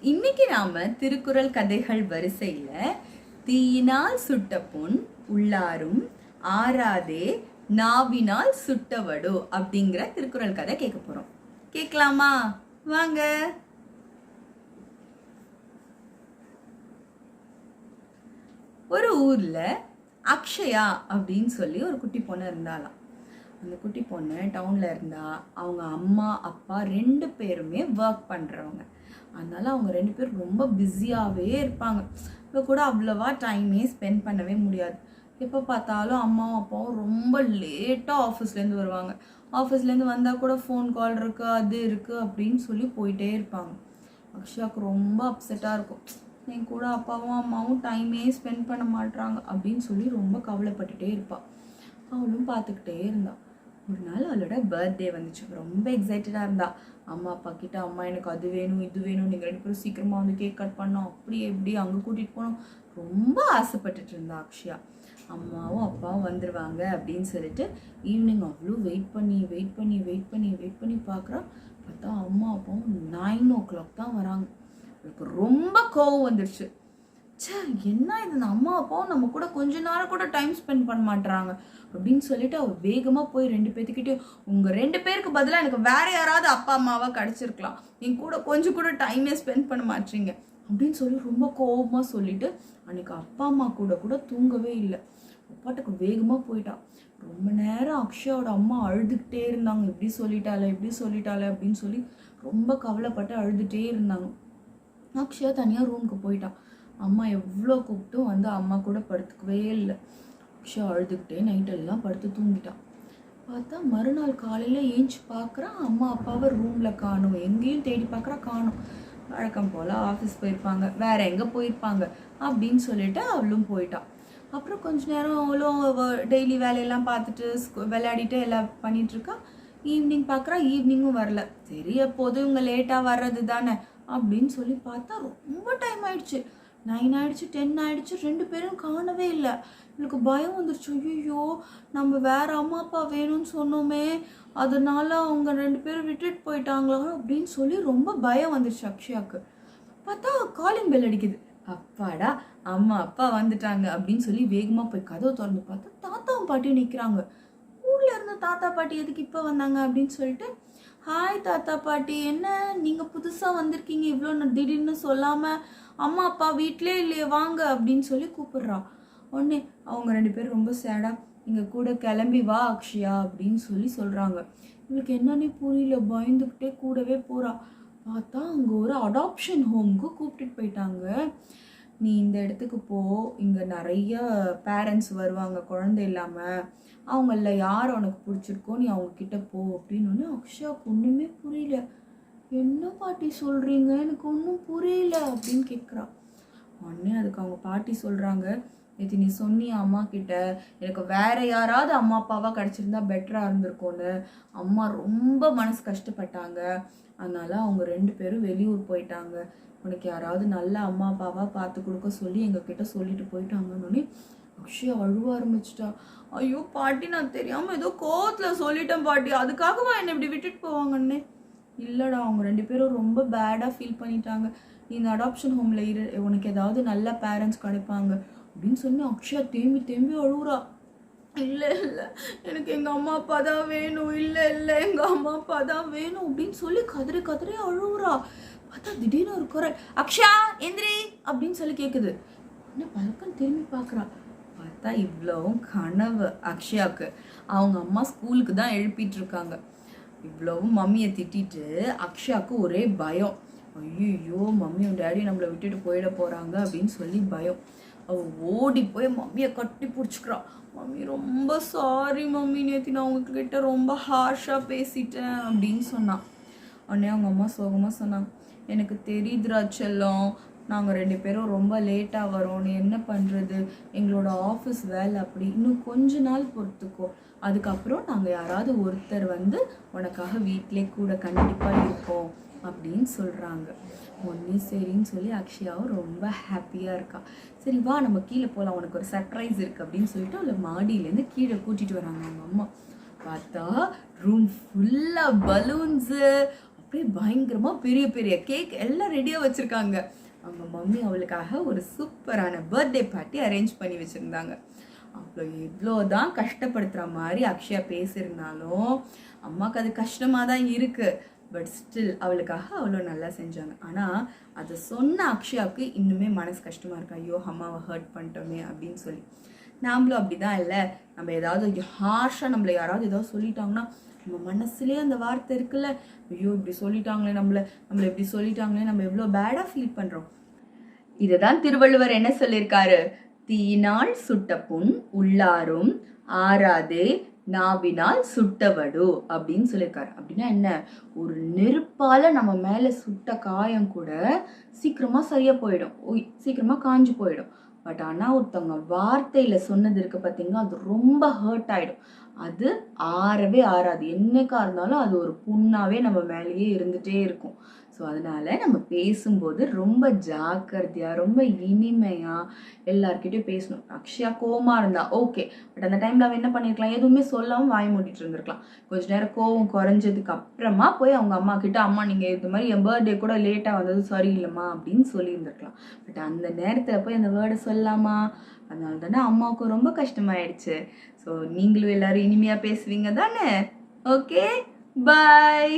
இன்னைக்கு நாம திருக்குறள் கதைகள் வரிசையில தீயினால் சுட்ட புண் உள்ளாரும் ஆறாதே நாவினால் சுட்டவடு அப்படிங்கிற திருக்குறள் கதை கேட்க போறோம். கேட்கலாமா? வாங்க. ஒரு ஊர்ல அக்ஷயா அப்படின்னு சொல்லி ஒரு குட்டி பொண்ணு இருந்தாலாம். அந்த குட்டி பொண்ணு டவுன்ல இருந்தா. அவங்க அம்மா அப்பா 2 பேருமே ஒர்க் பண்றவங்க. அதனால அவங்க 2 பேரும் ரொம்ப பிஸியாகவே இருப்பாங்க. இப்போ கூட அவ்வளவா டைமே ஸ்பெண்ட் பண்ணவே முடியாது. எப்போ பார்த்தாலும் அம்மாவும் அப்பாவும் ரொம்ப லேட்டாக ஆஃபீஸ்லேருந்து வருவாங்க. ஆஃபீஸ்லேருந்து வந்தால் கூட ஃபோன் கால் இருக்குது, அது இருக்குது அப்படின்னு சொல்லி போயிட்டே இருப்பாங்க. அக்ஷயாவுக்கு ரொம்ப அப்செட்டாக இருக்கும். என் கூட அப்பாவும் அம்மாவும் டைமே ஸ்பெண்ட் பண்ண மாட்றாங்க அப்படின்னு சொல்லி ரொம்ப கவலைப்பட்டுட்டே இருப்பாள். அவளும் பார்த்துக்கிட்டே இருந்தாள். ஒரு நாள் அவளோட பர்த்டே வந்துச்சு. ரொம்ப எக்ஸைட்டடாக இருந்தா. அம்மா அப்பா கிட்ட, அம்மா எனக்கு அது வேணும் இது வேணும், நீங்கள் 2 பேரும் சீக்கிரமாக வந்து கேக் கட் பண்ணோம், அப்படி எப்படி அங்கே கூட்டிகிட்டு போனோம், ரொம்ப ஆசைப்பட்டுட்டு இருந்தா அக்ஷயா. அம்மாவும் அப்பாவும் வந்துடுவாங்க அப்படின்னு சொல்லிட்டு ஈவினிங் அவ்வளோ வெயிட் பண்ணி பார்க்குறா. பார்த்தா அம்மா அப்பாவும் 9 o'clock தான் வராங்க. அவளுக்கு ரொம்ப கோவம் வந்துடுச்சு. சே, என்ன இது, அம்மா அப்பாவும் நம்ம கூட கொஞ்ச நேரம் கூட டைம் ஸ்பெண்ட் பண்ண மாட்டுறாங்க அப்படின்னு சொல்லிட்டு அவள் வேகமாக போய் 2 பேர்த்துக்கிட்டே, உங்கள் 2 பேருக்கு பதிலாக எனக்கு வேற யாராவது அப்பா அம்மாவாக கிடச்சிருக்கலாம், என் கூட கொஞ்சம் கூட டைமே ஸ்பெண்ட் பண்ண மாட்டீங்க அப்படின்னு சொல்லி ரொம்ப கோபமாக சொல்லிட்டு அன்னைக்கு அப்பா அம்மா கூட தூங்கவே இல்லை. அப்பாட்டுக்கு வேகமாக போயிட்டான். ரொம்ப நேரம் அக்ஷயாவோட அம்மா அழுதுகிட்டே இருந்தாங்க. இப்படி சொல்லிட்டாளே அப்படின்னு சொல்லி ரொம்ப கவலைப்பட்டு அழுதுகிட்டே இருந்தாங்க. அக்ஷயா தனியாக ரூமுக்கு போயிட்டான். அம்மா எவ்வளோ கூப்பிட்டும் வந்து அம்மா கூட படுத்துக்கவே இல்லை. அக்ஷயா அழுதுகிட்டே நைட்டெல்லாம் படுத்து தூங்கிட்டான். பார்த்தா மறுநாள் காலையில் ஏஞ்சி பார்க்குறான், அம்மா அப்பாவை ரூமில் காணும். எங்கேயும் தேடி பார்க்குறா, காணும். வழக்கம் போல் ஆஃபீஸ் போயிருப்பாங்க, வேற எங்கே போயிருப்பாங்க அப்படின்னு சொல்லிட்டு அவளும் போயிட்டான். அப்புறம் கொஞ்ச நேரம் அவளும் டெய்லி வேலையெல்லாம் பார்த்துட்டு விளையாடிட்டு எல்லாம் பண்ணிகிட்ருக்கா. ஈவினிங் பார்க்குறா, ஈவினிங்கும் வரல. சரி, எப்போதும் இவங்க லேட்டாக வர்றது தானே அப்படின்னு சொல்லி பார்த்தா ரொம்ப டைம் ஆயிடுச்சு. 9 ஆயிடுச்சு, 10 ஆயிடுச்சு, 2 பேரும் காணவே இல்லை. எனக்கு பயம் வந்துருச்சு. ஐயோ, நம்ம வேற அம்மா அப்பா வேணும்னு சொன்னோமே, அதனால அவங்க 2 பேரும் விட்டுட்டு போயிட்டாங்களா அப்படின்னு சொல்லி ரொம்ப பயம் வந்துருச்சு அக்ஷயாவுக்கு. பார்த்தா காலிங் பெல் அடிக்குது. அப்பாடா, அம்மா அப்பா வந்துட்டாங்க அப்படின்னு சொல்லி வேகமாக போய் கதவை திறந்து பார்த்தா தாத்தாவும் பாட்டியும் நிற்கிறாங்க. ஊரில் இருந்த தாத்தா பாட்டி எதுக்கு இப்போ வந்தாங்க அப்படின்னு சொல்லிட்டு, ஹாய் தாத்தா பாட்டி, என்ன நீங்கள் புதுசாக வந்திருக்கீங்க, இவ்வளோ திடீர்னு சொல்லாமல், அம்மா அப்பா வீட்டிலே இல்லையே, வாங்க அப்படின்னு சொல்லி கூப்பிடுறா. உடனே அவங்க 2 பேரும் ரொம்ப சேடாக, எங்கள் கூட கிளம்பி வா அக்ஷயா அப்படின்னு சொல்லி சொல்கிறாங்க. இவளுக்கு என்னன்னே புரியல, பயந்துக்கிட்டே கூடவே போகிறா. பார்த்தா அங்கே ஒரு அடாப்ஷன் ஹோமுக்கு கூப்பிட்டுட்டு போயிட்டாங்க. நீ இந்த இடத்துக்கு போ, இங்கே நிறைய பேரண்ட்ஸ் வருவாங்க குழந்தை இல்லாமல், அவங்கள யார் உனக்கு பிடிச்சிருக்கோ நீ அவங்கக்கிட்ட போ அப்படின்னு. அக்ஷயாவுக்கு ஒன்றுமே புரியல. என்ன பாட்டி சொல்கிறீங்க, எனக்கு ஒன்றும் புரியல அப்படின்னு கேட்குறா. உடனே அதுக்கு அவங்க பாட்டி சொல்கிறாங்க, நேற்று நீ சொன்னியா அம்மா கிட்ட, எனக்கு வேற யாராவது அம்மா அப்பாவாக கிடச்சிருந்தா பெட்டராக இருந்திருக்கோன்னு, அம்மா ரொம்ப மனசு கஷ்டப்பட்டாங்க, அதனால அவங்க 2 பேரும் வெளியூர் போயிட்டாங்க, உனக்கு யாராவது நல்ல அம்மா அப்பாவாக பார்த்து கொடுக்க சொல்லி எங்ககிட்ட சொல்லிட்டு போயிட்டாங்கன்னு. அக்ஷயா அழுவ ஆரம்பிச்சிட்டா. ஐயோ பாட்டி, நான் தெரியாமல் ஏதோ கோவத்தில் சொல்லிட்டேன் பாட்டி, அதுக்காகவா என்னை இப்படி விட்டுட்டு போவாங்கன்னு. இல்லைடா, அவங்க 2 பேரும் ரொம்ப பேடாக ஃபீல் பண்ணிட்டாங்க, நீ இந்த அடாப்ஷன் ஹோமில் உனக்கு ஏதாவது நல்ல பேரண்ட்ஸ் கிடைப்பாங்க அப்படின்னு சொல்லி அக்ஷயா தேம்பி அழுகுறா. இல்லை எனக்கு எங்கள் அம்மா அப்பா தான் வேணும், இல்லை எங்கள் அம்மா அப்பா தான் வேணும் அப்படின்னு சொல்லி கதறி அழுகுறா. பார்த்தா திடீர்னு ஒரு குரல், அக்ஷயா எந்திரி அப்படின்னு சொல்லி கேட்குது. உடனே பழக்கம் திரும்பி பார்க்குறா. பார்த்தா இவ்வளவும் கனவு அக்ஷயாவுக்கு. அவங்க அம்மா ஸ்கூலுக்கு தான் எழுப்பிட்டு இருக்காங்க. இவ்வளவும் மம்மியை திட்டிட்டு அக்ஷயாவுக்கு ஒரே பயம். ஐயோ, மம்மியும் டேடி நம்மளை விட்டுட்டு போயிட போகிறாங்க அப்படின்னு சொல்லி பயம். அவள் ஓடி போய் மம்மியை கட்டி பிடிச்சிக்கிறா. மம்மி ரொம்ப சாரி மம்மி, நேற்று நான் உங்ககிட்ட ரொம்ப ஹார்ஷாக பேசிட்டேன் அப்படின்னு சொன்னான். உடனே அவங்க அம்மா சோகமாக சொன்னாங்க, எனக்கு தெரியுதுரா செல்லம், நாங்கள் 2 பேரும் ரொம்ப லேட்டாக வரோம், நீ என்ன பண்ணுறது, எங்களோட ஆஃபீஸ் வேலை அப்படி, இன்னும் கொஞ்ச நாள் பொறுத்துக்கோ, அதுக்கப்புறம் நாங்கள் யாராவது ஒருத்தர் வந்து உனக்காக வீட்டிலே கூட கண்டிப்பாக இருப்போம் அப்படின்னு சொல்கிறாங்க. ஒன்றே சரின்னு சொல்லி அக்ஷயாவும் ரொம்ப ஹாப்பியாக இருக்கா. சரி வா நம்ம கீழே போகலாம், உனக்கு ஒரு சர்ப்ரைஸ் இருக்குது அப்படின்னு சொல்லிட்டு அவளை மாடியிலேருந்து கீழே கூட்டிகிட்டு வராங்க அவங்க அம்மா. பார்த்தா ரூம் ஃபுல்லாக பலூன்ஸு, அப்படியே பயங்கரமாக பெரிய பெரிய கேக் எல்லாம் ரெடியாக வச்சுருக்காங்க. அவங்க மம்மி அவளுக்காக ஒரு சூப்பரான பர்த்டே பார்ட்டி அரேஞ்ச் பண்ணி வச்சுருந்தாங்க. அவ்வளோ எவ்வளோ தான் கஷ்டப்படுத்துகிற மாதிரி அக்ஷயா பேசியிருந்தாலும் அம்மாவுக்கு அது கஷ்டமாக தான் இருக்குது. பட் ஸ்டில் அவளுக்காக அவ்வளோ நல்லா செஞ்சாங்க. ஆனால் அதை சொன்ன அக்ஷயாவுக்கு இன்னுமே மனசு கஷ்டமாக இருக்கு. ஐயோ அம்மாவை ஹர்ட் பண்ணிட்டோமே அப்படின்னு சொல்லி. நாமளும் அப்படி தான் இல்லை, நம்ம ஏதாவது ஹார்ஷாக நம்மளை யாராவது ஏதாவது சொல்லிட்டாங்கன்னா நம்ம மனசுலேயே அந்த வார்த்தை இருக்குல்ல, ஐயோ இப்படி சொல்லிட்டாங்களே, நம்மளை இப்படி சொல்லிட்டாங்களே, நம்ம எவ்வளோ பேடாக ஃபீல் பண்ணுறோம். இதை தான் திருவள்ளுவர் என்ன சொல்லியிருக்காரு, தீயினால் சுட்ட புண் உள்ளாரும் ஆறாதே நாவினால் சுட்டவடு அப்படின்னு சொல்லியிருக்காரு. அப்படின்னா என்ன, ஒரு நெருப்பால நம்ம மேல சுட்ட காயம் கூட சீக்கிரமா சரியா போயிடும், சீக்கிரமா காஞ்சு போயிடும். பட் ஆனா ஒருத்தவங்க வார்த்தையில சொன்னது இருக்கு பார்த்தீங்கன்னா, அது ரொம்ப ஹர்ட் ஆயிடும். அது ஆறவே ஆறாது, என்னைக்கா இருந்தாலும் அது ஒரு புண்ணாவே நம்ம மேலேயே இருந்துட்டே இருக்கும். ஸோ அதனால நம்ம பேசும்போது ரொம்ப ஜாக்கிரதையா ரொம்ப இனிமையா எல்லார்கிட்டையும் பேசணும். அக்ஷயா கோவமா இருந்தா ஓகே, பட் அந்த டைம்ல அவன் என்ன பண்ணிருக்கலாம், எதுவுமே சொல்லாம வாய் மூடிட்டு இருந்திருக்கலாம். கொஞ்ச நேரம் கோவம் குறைஞ்சதுக்கு அப்புறமா போய் அவங்க அம்மா கிட்ட, அம்மா நீங்க இது மாதிரி என் பர்த்டே கூட லேட்டா வந்தது சாரி இல்லம்மா அப்படின்னு சொல்லியிருந்திருக்கலாம். பட் அந்த நேரத்துல போய் அந்த வேர்டை சொல்லாமா, அதனால தானே அம்மாவுக்கு ரொம்ப கஷ்டமாயிடுச்சு. ஸோ நீங்களும் எல்லாரும் இனிமையா பேசுவீங்க தானே? ஓகே, பாய்.